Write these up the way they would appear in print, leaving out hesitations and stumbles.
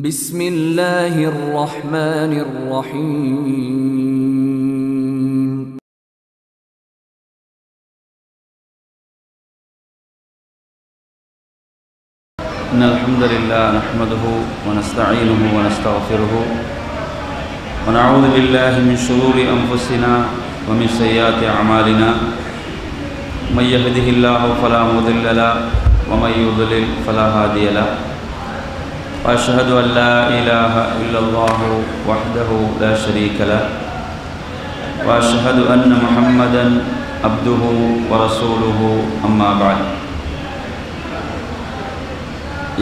بسم الله الرحمن الرحيم إن الحمد لله نحمده ونستعينه ونستغفره ونعوذ بالله من شرور أنفسنا ومن سيئات أعمالنا من يهده الله فلا مضل له ومن يضلل فلا هادي له وأشهد أن لا إله إلا الله وحده لا شريك له وأشهد أن محمدا عبده ورسوله أما بعد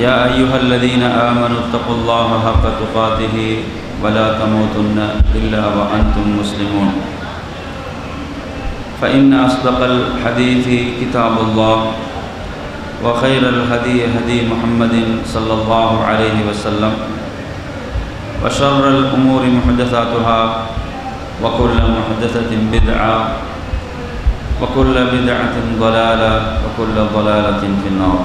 يا أيها الذين آمنوا اتقوا الله حق تقاته ولا تموتن إلا وأنتم مسلمون فإن أصدق الحديث كتاب الله وخير الهدي هدي محمد صلى الله عليه وسلم وشر الأمور محدثاتها وكل محدثة بدعة وكل بدعة ضلالة وكل ضلالة في النار.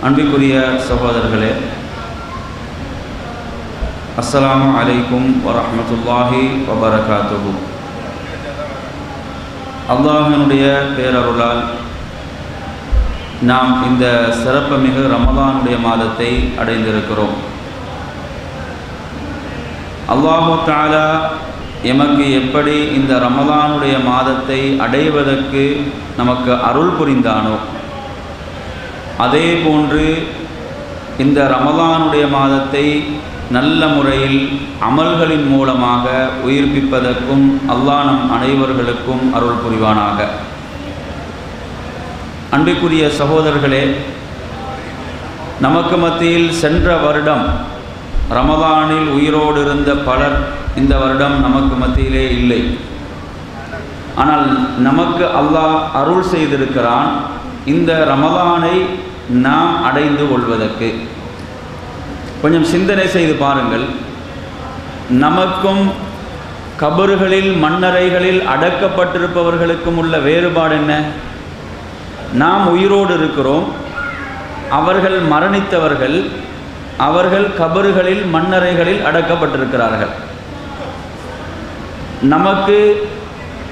அன்பிற்குரிய சகோதரர்களே, அஸ்ஸலாமு அலைக்கும் வரஹ்மத்துல்லாஹி வபரகாத்துஹு. அல்லாஹ்வினுடைய பேரருளால் நாம் இந்த சிறப்புமிகு ரமலானுடைய மாதத்தை அடைந்திருக்கிறோம். அல்லாஹு தஆலா எமக்கு எப்படி இந்த ரமலானுடைய மாதத்தை அடைவதற்கு நமக்கு அருள் புரிந்தானோ, அதே போன்று இந்த ரமலானுடைய மாதத்தை நல்ல முறையில் அமல்களின் மூலமாக உயிர்ப்பிப்பதற்கும் அல்லாஹ் நம் அனைவர்களுக்கும் அருள் புரிவானாக. அன்பிற்குரிய சகோதரர்களே, நமக்கு மத்தியில் சென்ற வருடம் ரமலானில் உயிரோடு இருந்த பலர் இந்த வருடம் நமக்கு மத்தியிலே இல்லை. ஆனால் நமக்கு அல்லாஹ் அருள் செய்திருக்கிறான் இந்த ரமலானை நாம் அடைந்து கொள்வதற்கு. கொஞ்சம் சிந்தனை செய்து பாருங்கள், நமக்கும் கபறுகளில் மண்ணறைகளில் அடக்கப்பட்டிருப்பவர்களுக்கும் உள்ள வேறுபாடு என்ன? நாம் உயிரோடு இருக்கிறோம், அவர்கள் மரணித்தவர்கள், அவர்கள் கபறுகளில் மண்ணறைகளில் அடக்கப்பட்டிருக்கிறார்கள். நமக்கு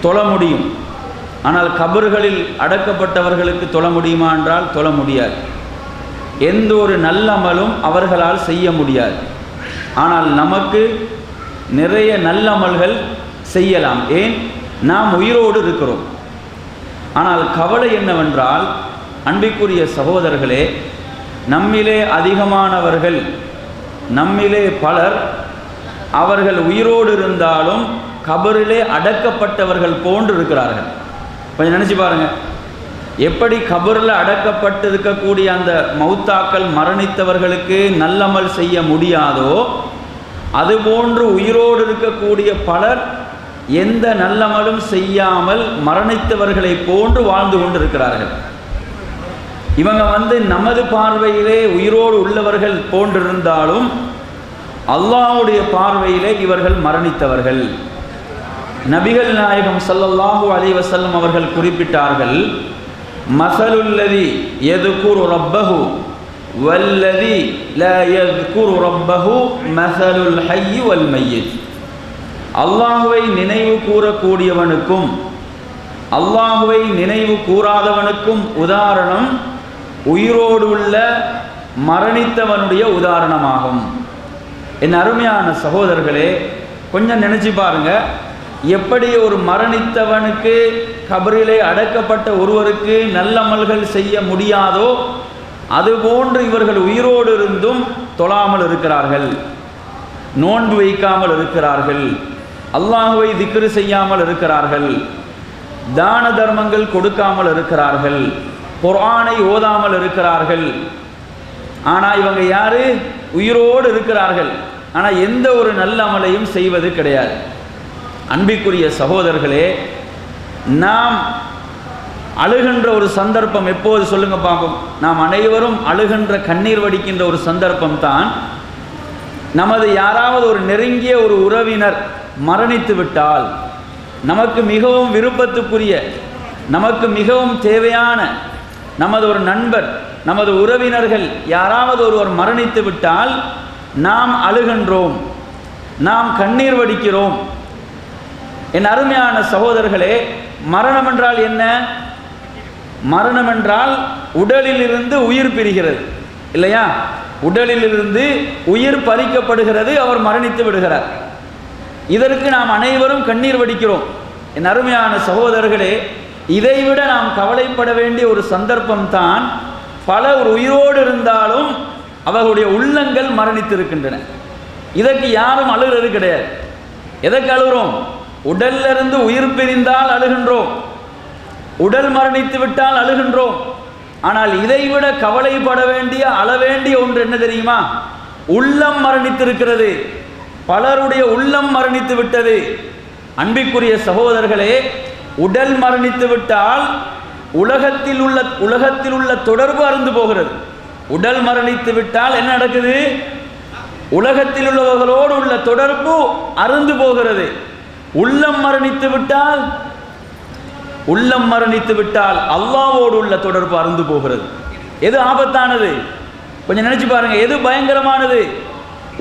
தொழ முடியும், ஆனால் கபறுகளில் அடக்கப்பட்டவர்களுக்கு தொழ முடியுமா என்றால் தொழ முடியாது. எந்த ஒரு நல்லமலும் அவர்களால் செய்ய முடியாது. ஆனால் நமக்கு நிறைய நல்லமல்கள் செய்யலாம். ஏன்? நாம் உயிரோடு இருக்கிறோம். ஆனால் கவலை என்னவென்றால், அன்பிற்குரிய சகோதரர்களே, நம்மிலே அதிகமானவர்கள், நம்மிலே பலர் அவர்கள் உயிரோடு இருந்தாலும் கபரிலே அடக்கப்பட்டவர்கள் போன்று இருக்கிறார்கள். கொஞ்சம் நினச்சி பாருங்கள், எப்படி கபரில் அடக்கப்பட்டு இருக்கக்கூடிய அந்த மௌத்தாக்கள் மரணித்தவர்களுக்கு நல்லமல் செய்ய முடியாதோ, அதுபோன்று உயிரோடு இருக்கக்கூடிய பலர் எந்த நல்லமலும் செய்யாமல் மரணித்தவர்களை போன்று வாழ்ந்து கொண்டிருக்கிறார்கள். இவங்க நமது பார்வையிலே உயிரோடு உள்ளவர்கள் போன்றிருந்தாலும் அல்லாஹ்வுடைய பார்வையிலே இவர்கள் மரணித்தவர்கள். நபிகள் நாயகம் ஸல்லல்லாஹு அலைஹி வஸல்லம் அவர்கள் குறிப்பிட்டார்கள், மஸலுல்லதி யذ்குரு ரப்பஹு வல்லதி லா யذ்குரு ரப்பஹு மஸலுல் ஹய்ய் வல் மய்யித். அல்லாஹ்வை நினைவு கூறக்கூடியவனுக்கும் அல்லாஹ்வை நினைவு கூறாதவனுக்கும் உதாரணம் உயிரோடு உள்ள மரணித்தவனுடைய உதாரணமாகும். என் அருமையான சகோதரர்களே, கொஞ்சம் நினைச்சு பாருங்க, எப்படி ஒரு மரணித்தவனுக்கு கபரிலே அடக்கப்பட்ட ஒருவருக்கு நல்லமல்கள் செய்ய முடியாதோ, அதுபோன்று இவர்கள் உயிரோடு இருந்தும் தொழாமல் இருக்கிறார்கள், நோன்பு வைக்காமல் இருக்கிறார்கள், அல்லாஹ்வை திக்ரு செய்யாமல் இருக்கிறார்கள், தான தர்மங்கள் கொடுக்காமல் இருக்கிறார்கள், குர்ஆனை ஓதாமல் இருக்கிறார்கள். ஆனால் இவங்க யாரு? உயிரோடு இருக்கிறார்கள், ஆனால் எந்த ஒரு நல்ல அமலையும் செய்வது கிடையாது. அன்பிற்குரிய சகோதரர்களே, நாம் அழுகின்ற ஒரு சந்தர்ப்பம் எப்போது சொல்லுங்க பார்ப்போம்? நாம் அனைவரும் அழுகின்ற கண்ணீர் வடிக்கின்ற ஒரு சந்தர்ப்பம் தான் நமது யாராவது ஒரு நெருங்கிய ஒரு உறவினர் மரணித்து விட்டால், நமக்கு மிகவும் விருப்பத்துக்குரிய, நமக்கு மிகவும் தேவையான நமது ஒரு நண்பர், நமது உறவினர்கள் யாராவது ஒருவர் மரணித்து விட்டால் நாம் அழுகின்றோம், நாம் கண்ணீர் வடிக்கிறோம். என் அருமையான சகோதரர்களே, மரணம் என்றால் என்ன? மரணம் என்றால் உடலிலிருந்து உயிர் பிரிகிறது இல்லையா? உடலிலிருந்து உயிர் பறிக்கப்படுகிறது, அவர் மரணித்து விடுகிறார். இதற்கு நாம் அனைவரும் கண்ணீர் வடிக்கிறோம். என் அருமையான சகோதரர்களே, இதைவிட நாம் கவலைப்பட வேண்டிய ஒரு சந்தர்ப்பம் தான் பலர் உயிரோடு இருந்தாலும் அவர்களுடைய உள்ளங்கள் மரணித்திருக்கின்றன. இதற்கு யாரும் அழுகிறது கிடையாது. எதற்கு அழுகிறோம்? உடல்ல இருந்து உயிர் பிரிந்தால் அழுகின்றோம், உடல் மரணித்து விட்டால் அழுகின்றோம். ஆனால் இதைவிட கவலைப்பட வேண்டிய அழ வேண்டிய ஒன்று என்ன தெரியுமா? உள்ளம் மரணித்திருக்கிறது. பலருடைய உள்ளம் மரணித்து விட்டது. அன்பிற்குரிய சகோதரர்களே, உடல் மரணித்து விட்டால் உலகத்தில் உள்ள தொடர்பு அறுந்து போகிறது. உடல் மரணித்து விட்டால் என்ன நடக்குது? உலகத்தில் உள்ளவர்களோடு உள்ள தொடர்பு அறுந்து போகிறது. உள்ளம் மரணித்து விட்டால் அல்லாஹ்வோடு உள்ள தொடர்பு அறுந்து போகிறது. எது ஆபத்தானது? கொஞ்சம் நினைச்சு பாருங்க, எது பயங்கரமானது?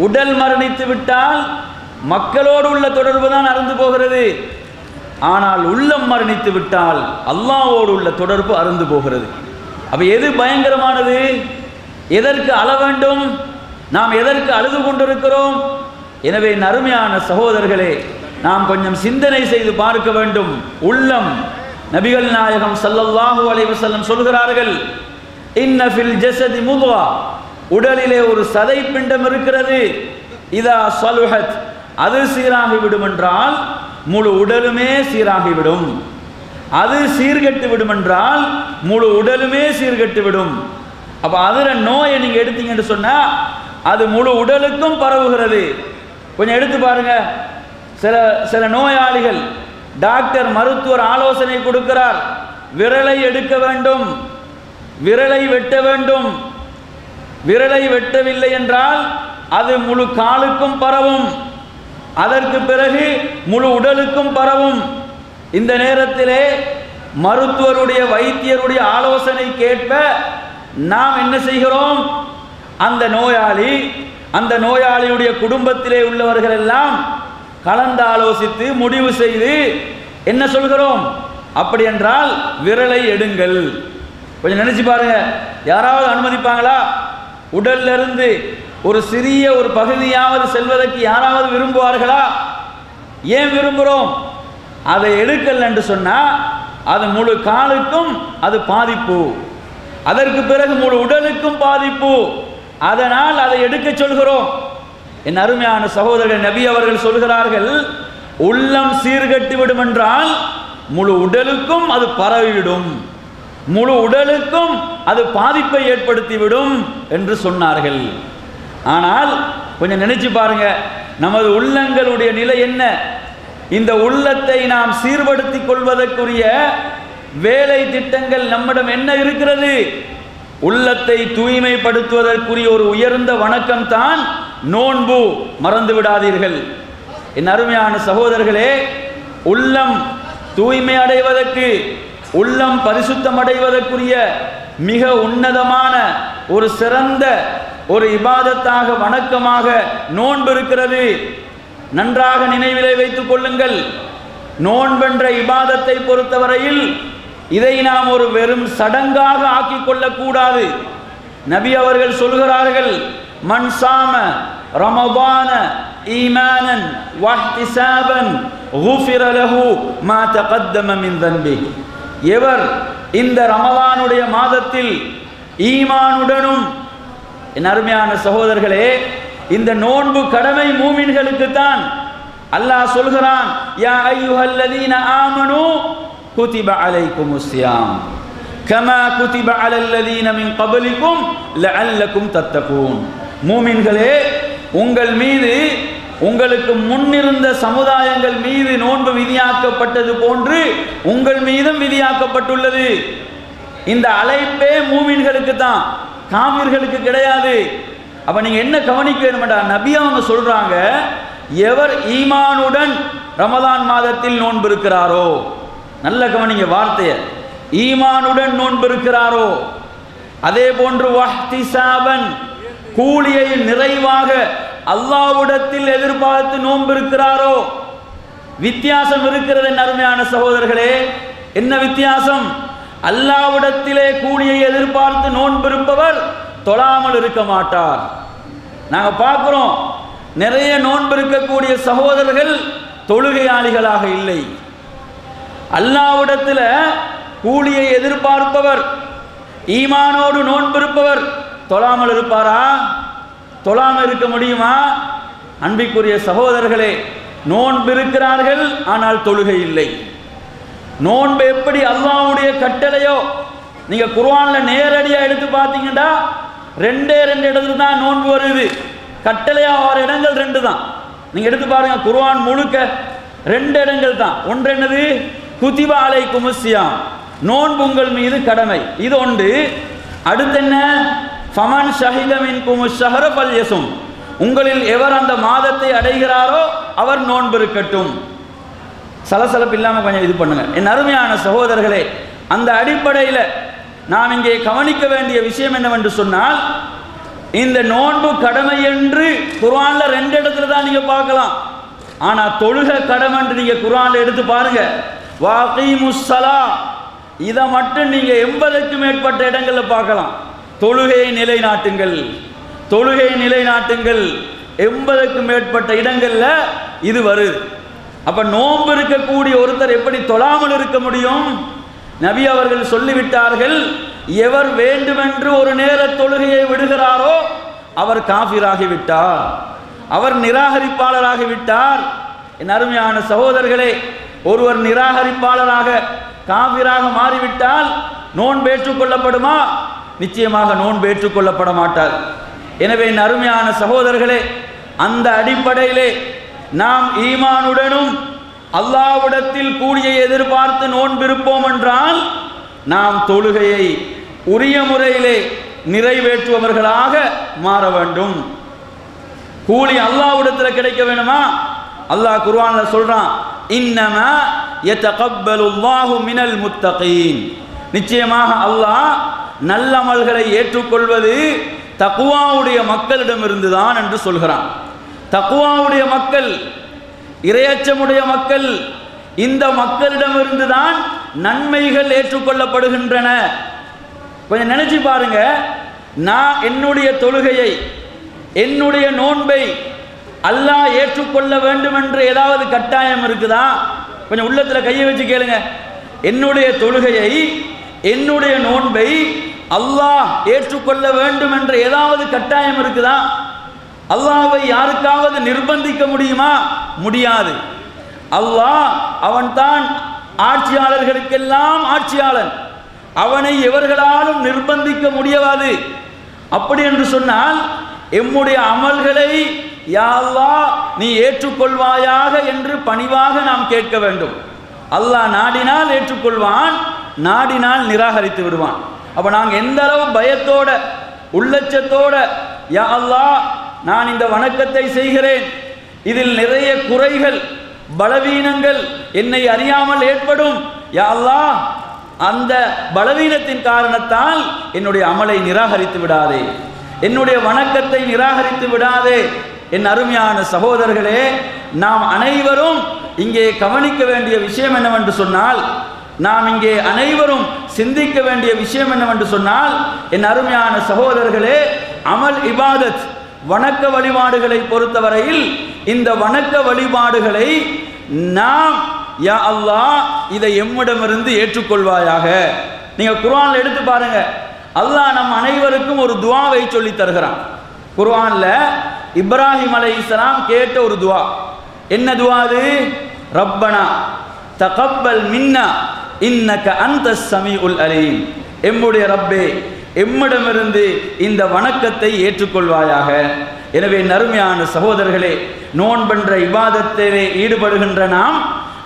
உடல் மரணித்து விட்டால் மக்களோடு உள்ள தொடர்பு தான் அறுந்து போகிறது. ஆனால் உள்ளம் மரணித்து விட்டால் அல்லாஹ்வோடு உள்ள தொடர்பு அறுந்து போகிறது. அப்ப எது பயங்கரமானது? எதற்கு அழ வேண்டும்? நாம் எதற்கு அழுது கொண்டிருக்கிறோம்? எனவே அருமையான சகோதரர்களே, நாம் கொஞ்சம் சிந்தனை செய்து பார்க்க வேண்டும். உள்ளம், நபிகள் நாயகம் ஸல்லல்லாஹு அலைஹி வஸல்லம் சொல்கிறார்கள், இன்ன ஃபில் ஜஸதி முத்வா, உடலிலே ஒரு சதை பிண்டம் இருக்கிறது. இதா ஸலுஹத், அது சீராகிவிடும் என்றால் முழு உடலுமே சீராகிவிடும். அது சீர்கெட்டு விடும் என்றால் முழு உடலுமே சீர்கெட்டு விடும். அப்ப அதுல நோயை நீங்க எடுத்தீங்கன்னு சொன்னா அது முழு உடலுக்கும் பரவுகிறது. கொஞ்சம் எடுத்து பாருங்க. சில நோயாளிகள், டாக்டர் மருத்துவர் ஆலோசனை கொடுக்கிறார், விரலை எடுக்க வேண்டும், விரலை வெட்ட வேண்டும். விரலை வெட்டவில்லை என்றால் அது முழு காலுக்கும் பரவும், அதற்கு பிறகு முழு உடலுக்கும் பரவும். இந்த நேரத்திலே மருத்துவருடைய வைத்தியருடைய ஆலோசனை கேட்ப நாம் என்ன செய்கிறோம்? அந்த நோயாளியுடைய குடும்பத்திலே உள்ளவர்கள் எல்லாம் கலந்து ஆலோசித்து முடிவு செய்து என்ன சொல்கிறோம்? அப்படி என்றால் விரலை எடுங்கள். கொஞ்சம் நினைச்சு பாருங்க, யாராவது அனுமதிப்பாங்களா? உடல்ல இருந்து ஒரு சிறிய ஒரு பகுதியாவது செல்வதற்கு யாராவது விரும்புவார்களா? ஏன் விரும்புகிறோம்? அதை எடுக்கல் என்று சொன்னா அது முழு காலுக்கும் அது பாதிப்பு, அதற்கு பிறகு முழு உடலுக்கும் பாதிப்பு. அதனால் அதை எடுக்க சொல்கிறோம். என் அருமையான சகோதரர்கள், நபி அவர்கள் சொல்கிறார்கள், உள்ளம் சீர்கட்டு விடும் என்றால் முழு உடலுக்கும் அது பரவிவிடும், முழு உடலுக்கும் அது பாதிப்பை ஏற்படுத்திவிடும் என்று சொன்னார்கள். ஆனால் கொஞ்சம் நினைச்சு பாருங்க, நமது உள்ளங்களுடைய நிலை என்ன? இந்த உள்ளத்தை நாம் சீர்படுத்திக் கொள்வதற்குரிய வேலை திட்டங்கள் நம்மிடம் என்ன இருக்கிறது? உள்ளத்தை தூய்மைப்படுத்துவதற்குரிய ஒரு உயர்ந்த வணக்கம் தான் நோன்பு. மறந்து விடாதீர்கள். என் அருமையான சகோதரர்களே, உள்ளம் தூய்மை அடைவதற்கு, உள்ளம் பரிசுத்தம் அடைவதற்குரிய மிக உன்னதமான ஒரு சிறந்த ஒரு இபாதத்தாக, வணக்கமாக நோன்பு இருக்கிறது. நன்றாக நினைவிலே வைத்துக் கொள்ளுங்கள். நோன்பென்ற இபாதத்தை பொறுத்தவரையில் இதை நாம் ஒரு வெறும் சடங்காக ஆக்கிக் கொள்ளக்கூடாது. நபி அவர்கள் சொல்கிறார்கள், மன் சாம ரமதான ஈமானன் வஹ்திசாபன் குஃபிர லஹு மா தகத்தம மின் தன்பி. எவர் இந்த ரமலானுடைய மாதத்தில் ஈமானுடனும், என் அருமையான சகோதரர்களே, இந்த நோன்பு கடமை மூமின்களுக்கு தான். அல்லாஹ் சொல்கிறான், யா அய்யுஹல்லதீன ஆமனூ குதிப அலைக்குமுஸ் ஸியாம் கமா குதிப அலல்லதீன மின் கப்லிக்கும் லஅல்லக்கும் தத்தகூன். மூமின்களே, உங்கள் மீது, உங்களுக்கு முன்னிருந்த சமுதாயங்கள் மீது நோன்பு விதியாக்கப்பட்டது போன்று உங்கள் மீதும் விதியாக்கப்பட்டுள்ளது. இந்த அழைப்பே மூமின்களுக்கு தான், காபிர்களுக்கு கிடையாது. அப்ப நீங்க என்ன கவனிக்க வேண்டும்டா, நபி அவங்க சொல்றாங்க, எவர் ஈமானுடன் ரமலான் மாதத்தில் நோன்பு இருக்கிறாரோ, நல்ல கவனிங்க வார்த்தைய, ஈமானுடன் நோன்பு இருக்கிறாரோ, அதே போன்று வஹ்திசாபன், கூலியை நிறைவாக அல்லாஹ்விடத்தில் எதிர்பார்த்து நோன்பு இருக்கிறாரோ, வித்தியாசம் இருக்கிறது அருமையான சகோதரர்களே. என்ன வித்தியாசம்? அல்லாஹ்விடத்திலே கூலியை எதிர்பார்த்து நோன்பு இருப்பவர் தொழாமல் இருக்க மாட்டார். நாங்க பார்க்கிறோம், நிறைய நோன்பு இருக்கக்கூடிய சகோதரர்கள் தொழுகையாளிகளாக இல்லை. அல்லாஹ்விடத்தில் கூலியை எதிர்பார்ப்பவர், ஈமானோடு நோன்பு இருப்பவர் தொழாமல் இருப்பாரா? தொழாமல் இருக்க முடியுமா? அன்பிற்குரிய சகோதரர்களே, நோன்பு இருக்கிறார்கள் ஆனால் தொழுகை இல்லை. நோன்பு எப்படி அல்லாஹ்வுடைய கட்டளையோ, நீங்க குர்ஆன்ல நேரடியா எடுத்து பார்த்தீங்கன்னா ரெண்டே இடத்துல தான் நோன்பு வருது. கட்டளையா வர இடங்கள் ரெண்டு தான். நீங்க எடுத்து பாருங்க, குர்ஆன் முழுக்க ரெண்டு இடங்கள் தான். ஒன்று என்னது? குதிபா அலைக்குமுஸ் ஸியாம், நோன்பு உங்கள் மீது கடமை, இது ஒன்று. அடுத்து என்ன? ஃபமன் ஷஹித மின்குமுஷ் ஷஹர ஃபல்யஸும், உங்களில் எவர் அந்த மாதத்தை அடைகிறாரோ அவர் நோன்பு இருக்கட்டும். சலசலப்பு இல்லாமல் கொஞ்சம் இது பண்ணுங்க என் அருமையான சகோதரர்களே. அந்த அடிப்படையில் நாம் இங்கே கவனிக்க வேண்டிய விஷயம் என்னவென்று சொன்னால், இந்த நோன்பு கடமை என்று குர்ஆன்ல ரெண்டு இடத்துல தான் நீங்க பார்க்கலாம். ஆனா தொழுகை கடமை என்று நீங்க குர்ஆன்ல எடுத்து பாருங்க, வாகீமுஸ் ஸலா, இதை மட்டும் நீங்க 80க்கும் மேற்பட்ட இடங்கள்ல பார்க்கலாம். தொழுகையை நிலைநாட்டுங்கள், தொழுகையை நிலைநாட்டுங்கள், 80க்கும் மேற்பட்ட இடங்கள்ல இது வருது. அப்ப நோன்பு இருக்கக்கூடிய ஒருத்தர் எப்படி தொழாமல் இருக்க முடியும்? நபி அவர்கள் சொல்லிவிட்டார்கள், எவர் வேண்டுமென்று ஒரு நேர தொழுகையை விடுகிறாரோ அவர் காஃபிராகிவிட்டார், அவர் நிராகரிப்பாளராகிவிட்டார். என் அருமையான சகோதரர்களே, ஒருவர் நிராகரிப்பாளராக காஃபிராக மாறிவிட்டால் நோன்பு ஏற்றுக்கொள்ளப்படுமா? நிச்சயமாக நோன்பு ஏற்றுக்கொள்ளப்பட மாட்டார். எனவே என் அருமையான சகோதரர்களே, அந்த அடிப்படையிலே நாம் ஈமானுடனும் அல்லாஹ்விடத்தில் கூலியை எதிர்பார்த்து நோன்பிருப்போம் என்றால் நாம் தொழுகையை உரிய முறையிலே நிறைவேற்றுபவர்களாக மாற வேண்டும். கூலி அல்லாஹ்விடத்தில் கிடைக்க வேணுமா? அல்லாஹ் குர்ஆன்ல சொல்றான், இன்னமா யதகப்பலுல்லாஹு மினல் முத்தகீன், நிச்சயமாக அல்லாஹ் நல்லமல்களை ஏற்றுக்கொள்வது தக்வாவுடைய மக்களிடமிருந்து தான் என்று சொல்கிறான். தக்வாவுடைய மக்கள், இறையச்சமுடைய மக்கள், இந்த மக்களிடமிருந்து தான் நன்மைகள் ஏற்றுக்கொள்ளப்படுகின்றன. கொஞ்சம் நினைச்சு பாருங்க, நான் என்னுடைய தொழுகையை, என்னுடைய நோன்பை அல்லாஹ் ஏற்றுக்கொள்ள வேண்டும் என்று ஏதாவது கட்டாயம் இருக்குதா? கொஞ்சம் உள்ளத்துல கையை வச்சு கேளுங்க. என்னுடைய தொழுகையை, என்னுடைய நோன்பை அல்லாஹ் ஏற்றுக்கொள்ள வேண்டும் என்ற ஏதாவது கட்டாயம் இருக்குதா? அல்லாஹ்வை யாருக்காவது நிர்பந்திக்க முடியுமா? முடியாது. அல்லாஹ் அவன்தான் ஆட்சியாளர்களுக்கெல்லாம் ஆட்சியாளன், அவனை எவர்களாலும் நிர்பந்திக்க முடியாது. அப்படி என்று சொன்னால் எம்முடைய அமல்களை யா அல்லாஹ் நீ ஏற்றுக்கொள்வாயாக என்று பணிவாக நாம் கேட்க வேண்டும். அல்லாஹ் நாடினால் ஏற்றுக்கொள்வான், நாடினால் நிராகரித்து விடுவான். அப்ப நாங்கள் எந்த அளவு பயத்தோட உள்ளச்சத்தோட யா அல்லாஹ் நான் இந்த வணக்கத்தை செய்கிறேன், இதில் நிறைய குறைகள் பலவீனங்கள் என்னை அறியாமல் ஏற்படும், யா அல்லாஹ் அந்த பலவீனத்தின் காரணத்தால் என்னுடைய அமலை நிராகரித்து விடாதே, என்னுடைய வணக்கத்தை நிராகரித்து விடாதே. என் அருமையான சகோதரர்களே, நாம் அனைவரும் இங்கே கவனிக்க வேண்டிய விஷயம் என்னவென்று சொன்னால், நாம் இங்கே அனைவரும் சிந்திக்க வேண்டிய விஷயம் என்னவென்று சொன்னால், என் அருமையான சகோதரர்களே, அமல் இபாதத் வணக்க வழிபாடுகளை பொறுத்தவரையில் இந்த வணக்க வழிபாடுகளை நாம் யா அல்லாஹ் இதை எம்மிடமிருந்து ஏற்றுக்கொள்வாயாக. நீங்க குர்ஆன்ல எடுத்து பாருங்க, அல்லாஹ் நம் அனைவருக்கும் ஒரு துஆவை சொல்லி தருகிறான். குர்ஆன்ல இப்ராஹிம் அலைஹிஸ்ஸலாம் கேட்ட ஒரு துஆ. என்ன துஆ அது? ரப்பனா தகப்பல் மின்னா இன்னக அன்தஸ் ஸமீஉல் அலீம், எம்முடைய ரப்பே எம்மிடமிருந்து இந்த வணக்கத்தை ஏற்றுக்கொள்வாயாக. எனவே நறுமையான சகோதரர்களே, நோன்பென்ற இபாதத்திலே ஈடுபடுகின்ற நாம்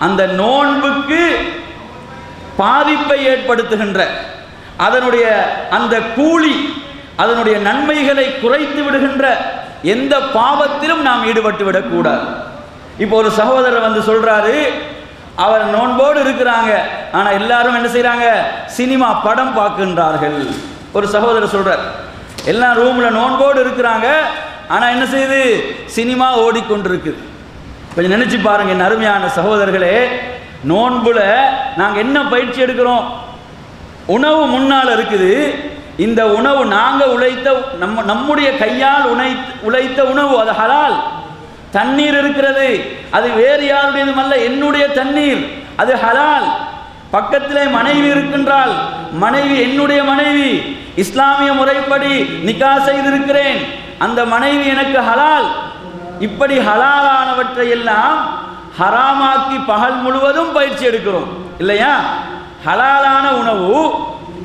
அந்த நோன்புக்கு பாதிப்பை ஏற்படுத்துகின்ற அதனுடைய அந்த கூலி, அதனுடைய நன்மைகளை குறைத்து விடுகின்ற எந்த பாவத்திலும் நாம் ஈடுபட்டு விடக்கூடாது. இப்போ ஒரு சகோதரர் வந்து சொல்றாரு, அவர் நோன்போடு இருக்கிறாங்க, ஆனா எல்லாரும் என்ன செய்யறாங்க? சினிமா படம் பார்க்கின்றார்கள். ஒரு சகோதரர் சொல்றார், எல்லா ரூம்ல நோன்போடு இருக்கிறாங்க, ஆனால் என்ன செய்யுது? சினிமா ஓடிக்கொண்டிருக்குது. கொஞ்சம் நினைச்சு பாருங்க என் அருமையான சகோதரர்களே, நோன்புல நாங்கள் என்ன பயிற்சி எடுக்கிறோம்? உணவு முன்னால் இருக்குது. இந்த உணவு நாங்கள் உழைத்த நம்முடைய கையால் உழைத்த உணவு, அது ஹலால். தண்ணீர் இருக்கிறது, அது வேறு யாருடையதும் அல்ல, என்னுடைய தண்ணீர், அது ஹலால். பக்கத்திலே மனைவி இருக்கின்றாள், மனைவி என்னுடைய மனைவி, இஸ்லாமிய முறைப்படி நிக்கா செய்திருக்கிறேன், அந்த மனைவி எனக்கு ஹலால். இப்படி ஹலாலானவற்றை எல்லாம் ஹராமாக்கி பகல் முழுவதும் பயிற்சி எடுக்கிறோம் இல்லையா? ஹலாலான உணவு,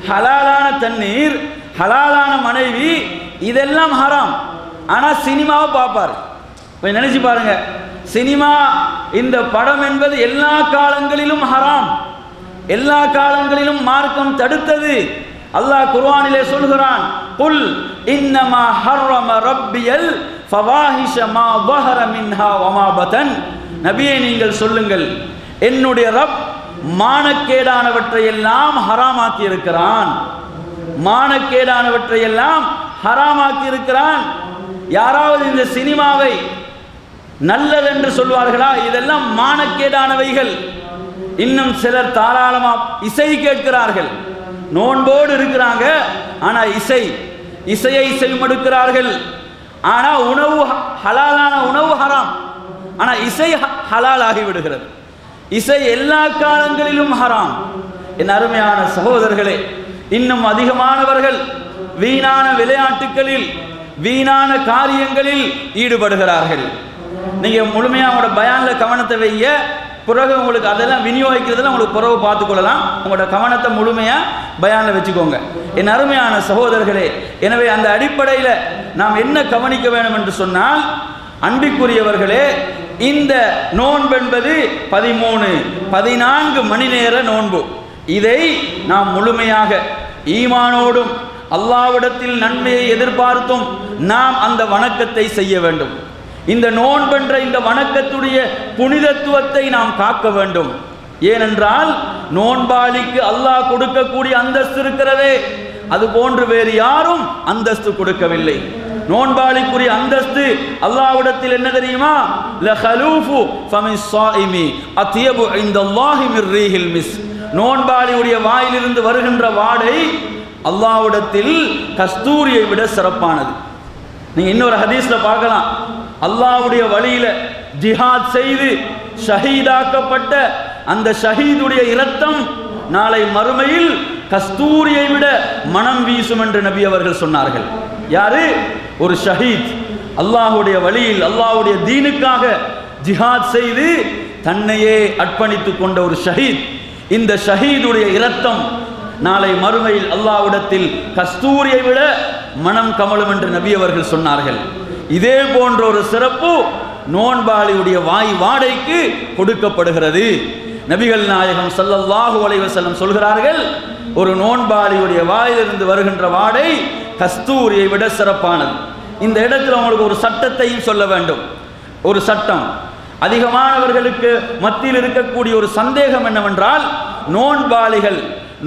ஹலாலான தண்ணீர், ஹலாலான மனைவி, இதெல்லாம் ஹராம். ஆனால் சினிமாவை பார்ப்பார். கொஞ்சம் நினைச்சு பாருங்க, சினிமா இந்த படம் என்பது எல்லா காலங்களிலும் ஹராம், எல்லா காலங்களிலும் மார்க்கம் தடுத்தது. அல்லாஹ் குர்ஆனிலே சொல்கிறான், குல் இன்னமா ஹர்ரம ரப்பியல் ஃபவாஹிஷ மா ظஹர மின்ஹா வமா பதன். நபியே நீங்கள் சொல்லுங்கள், என்னுடைய ரப் மானக்கேடானவற்றை எல்லாம் ஹராமாக்கி இருக்கிறான், மானக்கேடானவற்றை எல்லாம் ஹராமாக்கி இருக்கிறான். யாராவது இந்த சினிமாவை நல்லதென்று சொல்வார்களா? இதெல்லாம் மானக்கேடானவைகள். இன்னும் சிலர் தாராளமா இசை கேட்கிறார்கள், நோன்போடு இருக்கிறாங்க, ஆனா இசையை செவிமடுக்கிறார்கள். ஆனா உணவு ஹலாலான உணவு ஹராம், ஆனா இசை ஹலால் ஆகிவிடுகிறது. இசை எல்லா காலங்களிலும் ஹராம். என் அருமையான சகோதரர்களே, இன்னும் அதிகமானவர்கள் வீணான விளையாட்டுகளில், வீணான காரியங்களில் ஈடுபடுகிறார்கள். நீங்க முழுமையா உங்களோட பயான்ல கவனத்தை வைய, பிறகு உங்களுக்கு அதெல்லாம் விநியோகிக்கிறதுலாம் உங்களுக்கு பிறகு பார்த்துக்கொள்ளலாம். உங்களோட கவனத்தை முழுமையா பயான்ல வச்சுக்கோங்க என் அருமையான சகோதரர்களே. எனவே அந்த அடிப்படையில் நாம் என்ன கவனிக்க வேண்டும் என்று சொன்னால், அன்பிற்குரியவர்களே, இந்த நோன்பு என்பது 13-14 மணி நேர நோன்பு. இதை நாம் முழுமையாக ஈமானோடும் அல்லாஹ்விடத்தில் நன்மையை எதிர்பார்த்தும் நாம் அந்த வணக்கத்தை செய்ய வேண்டும். இந்த நோன்பென்ற இந்த வணக்கத்துடைய புனிதத்துவத்தை நாம் காக்க வேண்டும். ஏனென்றால் நோன்பாளிக்கு அல்லாஹ் கொடுக்கக்கூடிய அந்தஸ்து இருக்கிறதே, அது போன்று வேறு யாரும் அந்தஸ்து கொடுக்கவில்லை. நோன்பாளிக்குரிய அந்தஸ்து அல்லாஹ்விடத்தில் என்ன தெரியுமா? லஹலூஃபு ஃபமிஸ் ஸாயிமி அத்யபு இன்தல்லாஹி மிர் ரீஹில் மிஸ். நோன்பாளியுடைய வாயிலிருந்து வருகின்ற வாடை அல்லாஹ்விடத்தில் கஸ்தூரியை விட சிறப்பானது. நீங்க இன்னொரு ஹதீஸ்ல பார்க்கலாம், அல்லாஹ்வுடைய வழியில ஜிஹாத் செய்து ஷஹீதாக்கப்பட்ட அந்த ஷஹீதுடைய இரத்தம் நாளை மறுமையில் கஸ்தூரியை விட மனம் வீசும் என்று நபி அவர்கள் சொன்னார்கள். யாரு? ஒரு ஷஹீத், அல்லாஹ்வுடைய வழியில் அல்லாஹ்வுடைய தீனுக்காக ஜிஹாத் செய்து தன்னையே அர்ப்பணித்துக் கொண்ட ஒரு ஷஹீத். இந்த ஷஹீதுடைய இரத்தம் நாளை மறுமையில் அல்லாஹ்விடத்தில் கஸ்தூரியை விட மனம் கமலும் என்று நபி அவர்கள் சொன்னார்கள். இதே போன்ற ஒரு சிறப்பு நோன்பாளியுடைய வாய் வாடைக்கு கொடுக்கப்படுகிறது. நபிகள் நாயகம் ஸல்லல்லாஹு அலைஹி வஸல்லம் சொல்கிறார்கள், ஒரு நோன்பாளியுடைய வாயிலிருந்து வருகின்ற வாடை கஸ்தூரியை விட சிறப்பானது. இந்த இடத்தில் உங்களுக்கு ஒரு சட்டத்தையும் சொல்ல வேண்டும். ஒரு சட்டம், அதிகமானவர்களுக்கு மத்தியில் இருக்கக்கூடிய ஒரு சந்தேகம் என்னவென்றால், நோன்பாளிகள்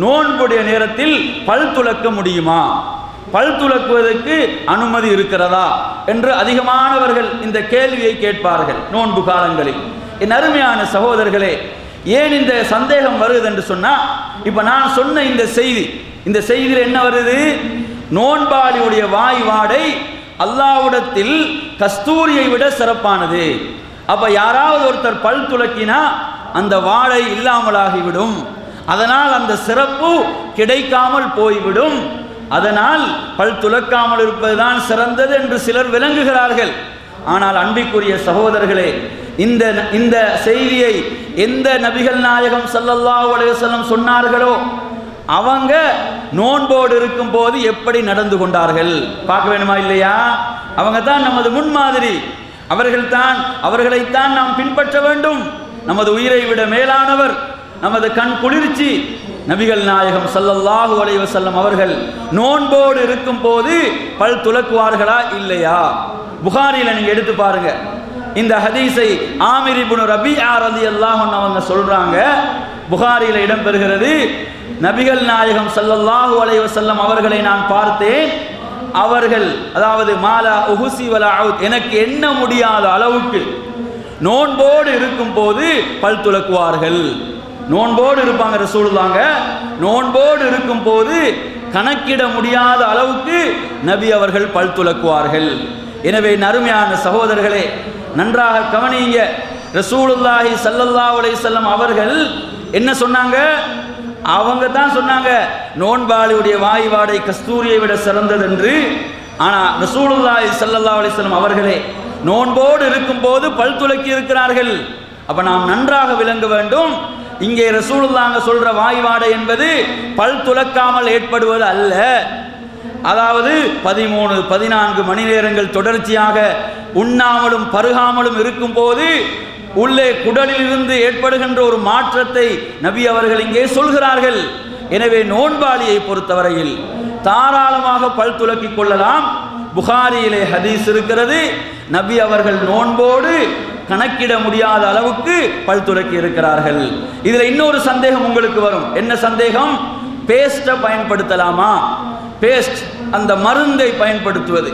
நோன்புடைய நேரத்தில் பல் துலக்க முடியுமா, பல் துலக்குவதற்கு அனுமதி இருக்கிறதா என்று அதிகமானவர்கள் இந்த கேள்வியை கேட்பார்கள் நோன்பு காலங்களில். என் அருமையான சகோதரர்களே, ஏன் இந்த சந்தேகம் வருது என்று சொன்னா, இப்ப நான் சொன்ன இந்த செய்தியில் என்ன வருது? நோன்பாளியுடைய வாய் வாடை அல்லாஹ்விடத்தில் கஸ்தூரியை விட சிறப்பானது. அப்ப யாராவது ஒருத்தர் பல் துலக்கினா அந்த வாடை இல்லாமலாகிவிடும், அதனால் அந்த சிறப்பு கிடைக்காமல் போய்விடும். அதனால் பல் துலக்காமல் இருப்பதுதான் சிறந்தது என்று சிலர் விளங்குகிறார்கள். ஆனால் அன்பிற்குரிய சகோதரர்களே, இந்த செய்தியை எந்த நபிகள் நாயகம் ஸல்லல்லாஹு அலைஹி வஸல்லம் சொன்னார்களோ அவங்க நோன்போடு இருக்கும் போது எப்படி நடந்து கொண்டார்கள் பார்க்க வேணுமா இல்லையா? அவங்க தான் நமது முன்மாதிரி, அவர்களைத்தான் நாம் பின்பற்ற வேண்டும். நமது உயிரை விட மேலானவர், நமது கண் குளிர்ச்சி நபிகள் நாயகம் ஸல்லல்லாஹு அலைஹி வஸல்லம் அவர்கள் நோன்போடு இருக்கும் போது பல் துலக்குவார்களா இல்லையா? புகாரில நீங்க எடுத்து பாருங்க. இந்த ஹதீஸை ஆமிர் இப்னு ரபீஆ ரலியல்லாஹு அன்ஹு அவங்க சொல்றாங்க, புகாரில இடம்பெறுகிறது. நபிகள் நாயகம் ஸல்லல்லாஹு அலைஹி வஸல்லம் அவர்களை நான் பார்த்தேன், அவர்கள், அதாவது மாலா உஹுசி வலா அவுத், எனக்கு எண்ண முடியாத அளவுக்கு நோன்போடு இருக்கும் போது பல் துலக்குவார்கள். நோன்போடு இருப்பாங்க ரசூலுல்லாஹ். நோன்போடு இருக்கும் போது கணக்கிட முடியாத அளவுக்கு நபி அவர்கள் பல் துலக்குவார்கள். எனவே நறுமையான சகோதரர்களே, நன்றாக கவனிங்க. ரசூலுல்லாஹி ஸல்லல்லாஹு அலைஹி வஸல்லம் அவர்கள் என்ன சொன்னாங்க? அவங்க தான் சொன்னாங்க நோன்பாளியுடைய வாய் வாடை கஸ்தூரியை விட சிறந்தது என்று. ஆனால் ரசூலுல்லாஹி ஸல்லல்லாஹு அலைஹி வஸல்லம் அவர்களே நோன்போடு இருக்கும் போது பல் துலக்கி இருக்கிறார்கள். அப்ப நாம் நன்றாக விளங்க வேண்டும், இங்கே ரசூலுல்லாஹ் சொல்ற வாய் வாடை என்பது பல் துலக்காமல் ஏற்படுவது அல்ல. அதாவது 13-14 மணி நேரங்கள் தொடர்ச்சியாக உண்ணாமலும் பருகாமலும் இருக்கும் போது உள்ளே குடலில் இருந்து ஏற்படுகின்ற ஒரு மாற்றத்தை நபி அவர்கள் இங்கே சொல்கிறார்கள். எனவே நோன்பாளியை பொறுத்தவரையில் தாராளமாக பல் துலக்கிக் கொள்ளலாம். புகாரியிலே ஹதீஸ் இருக்கிறது, நபி அவர்கள் நோன்போடு கணக்கிட முடியாத அளவுக்கு பல் துலக்கி இருக்கிறார்கள். இதுல இன்னொரு சந்தேகம் உங்களுக்கு வரும். என்ன சந்தேகம்? பேஸ்ட்டை பயன்படுத்தலாமா? பேஸ்ட், அந்த மருந்தை பயன்படுத்துவது,